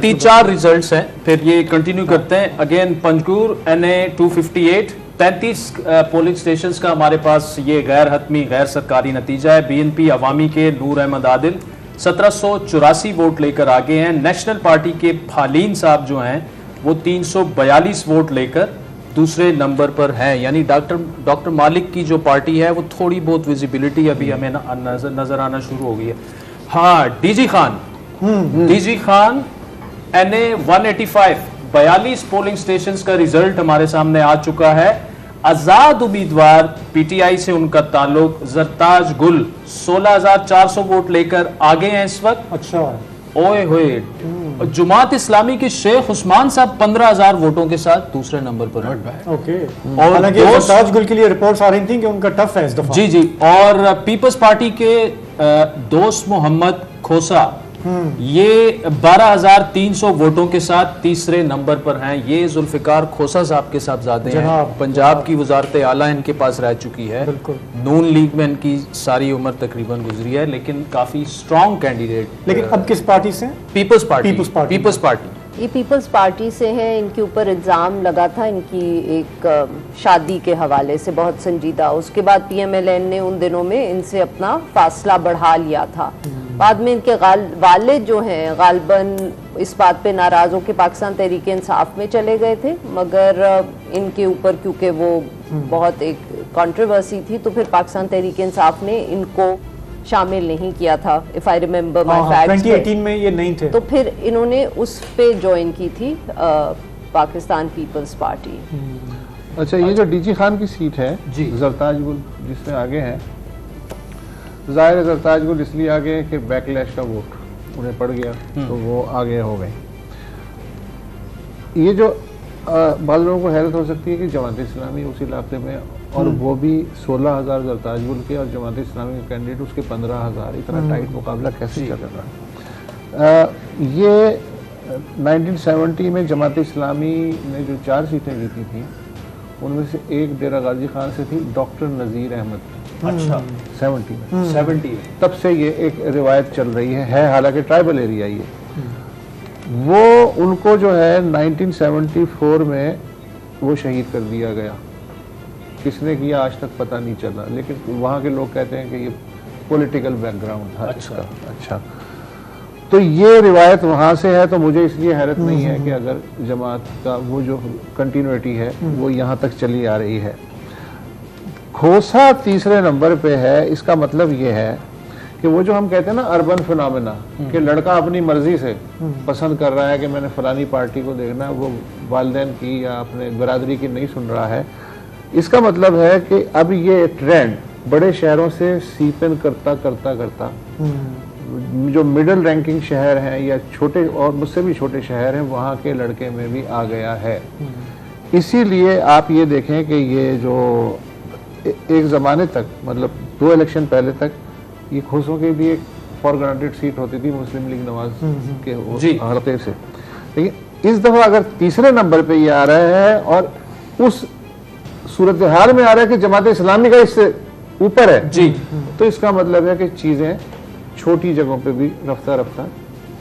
4 results हैं, फिर ये कंटिन्यू करते हैं। Again Panjgur NA 258, 33 polling stations का हमारे पास ये गैर हतमी गैर सरकारी नतीजा है। BNP अवामी के नूर अहमद आदिल 1784 वोट लेकर आगे हैं। नेशनल पार्टी के फालीन साहब जो हैं वो 342 वोट लेकर दूसरे नंबर पर हैं। यानी डॉक्टर मालिक की जो पार्टी है वो थोड़ी बहुत विजिबिलिटी अभी हमें नजर आना शुरू हो गई है। हाँ, DG Khan NA 185, 42 polling stations का रिजल्ट हमारे सामने आ चुका है। आजाद उम्मीदवार PTI से उनका ताल्लुक जरताज गुल 16,400 वोट लेकर आगे हैं इस वक्त। अच्छा, ओए होए। जुमात इस्लामी के शेख उस्मान साहब 15,000 वोटों के साथ दूसरे नंबर पर हैं। ओके। और हालांकि जरताज गुल के लिए रिपोर्ट्स आ रही थी कि उनका टफ है इस दफा। जी जी। और पीपल्स पार्टी के दोस्त मोहम्मद खोसा ये 12,300 वोटों के साथ तीसरे नंबर पर हैं। ये जुल्फिकार खोसा साहब के साहबजादे हैं। पंजाब की वजारत आला इनके पास रह चुकी है। नून लीग में इनकी सारी उम्र तकरीबन गुजरी है, लेकिन काफी स्ट्रॉन्ग कैंडिडेट। लेकिन अब किस पार्टी से? People's party. ये पीपल्स पार्टी से है। इनके ऊपर इल्ज़ाम लगा था इनकी एक शादी के हवाले से, बहुत संजीदा। उसके बाद PMLN ने उन दिनों में इनसे अपना फासला बढ़ा लिया था। बाद में इनके वालिद जो हैं गालिबन इस बात पे नाराज़ होकर पाकिस्तान तहरीक इंसाफ में चले गए थे, मगर इनके ऊपर क्योंकि वो बहुत एक कंट्रोवर्सी थी तो फिर पाकिस्तान तहरीक इंसाफ ने इनको शामिल नहीं किया था। If I remember my facts, 2018 में ये नहीं थे, तो फिर इन्होंने उस पे ज्वाइन की थी पाकिस्तान पीपल्स पार्टी। अच्छा, ये जो DG खान की सीट है जरताज गुल जिससे आगे है, जाहिर है जरताज गुल इसलिए आगे कि बैकलैश का वोट उन्हें पड़ गया तो वो आगे हो गए। ये जो बाद लोगों को हैरत हो सकती है कि जमात इस्लामी उस इलाके में, और वो भी 16,000 जरताज गुल के और जमात इस्लामी के कैंडिडेट उसके 15,000, इतना टाइट मुकाबला कैसे चल रहा है। ये 1970 में जमात इस्लामी ने जो 4 सीटें जीती थी उनमें से एक डेरा गाजी खान से थी, डॉक्टर नज़ीर अहमद। अच्छा, 70 में तब से ये एक रिवायत चल रही है हालांकि ट्राइबल एरिया ये। वो उनको जो है 1974 में वो शहीद कर दिया गया। किसने किया आज तक पता नहीं चला, लेकिन वहाँ के लोग कहते हैं कि ये पॉलिटिकल बैकग्राउंड था इसका। अच्छा, तो ये रिवायत वहाँ से है, तो मुझे इसलिए हैरत नहीं है कि अगर जमात का वो जो कंटिन्यूटी है वो यहाँ तक चली आ रही है। खोसा तीसरे नंबर पे है, इसका मतलब ये है कि वो जो हम कहते हैं ना अर्बन फिनोमेना, कि लड़का अपनी मर्जी से पसंद कर रहा है कि मैंने फलानी पार्टी को देखना है, वो वालिदैन की या अपने बरादरी की नहीं सुन रहा है। इसका मतलब है कि अब ये ट्रेंड बड़े शहरों से सीपन करता करता करता जो मिडिल रैंकिंग शहर हैं या छोटे और मुझसे भी छोटे शहर हैं वहाँ के लड़के में भी आ गया है। इसीलिए आप ये देखें कि ये जो एक ज़माने तक, मतलब 2 इलेक्शन पहले तक, ये खोसों के भी एक फॉर ग्रांटेड सीट होती थी मुस्लिम लीग नवाज के हल्के से, लेकिन इस दफ़ा अगर तीसरे नंबर पे ये आ रहा है और उस सूरत हाल में आ रहा है कि जमात इस्लामी का इससे ऊपर है जी, तो इसका मतलब है कि चीज़ें छोटी जगहों पे भी रफ्ता रफ्ता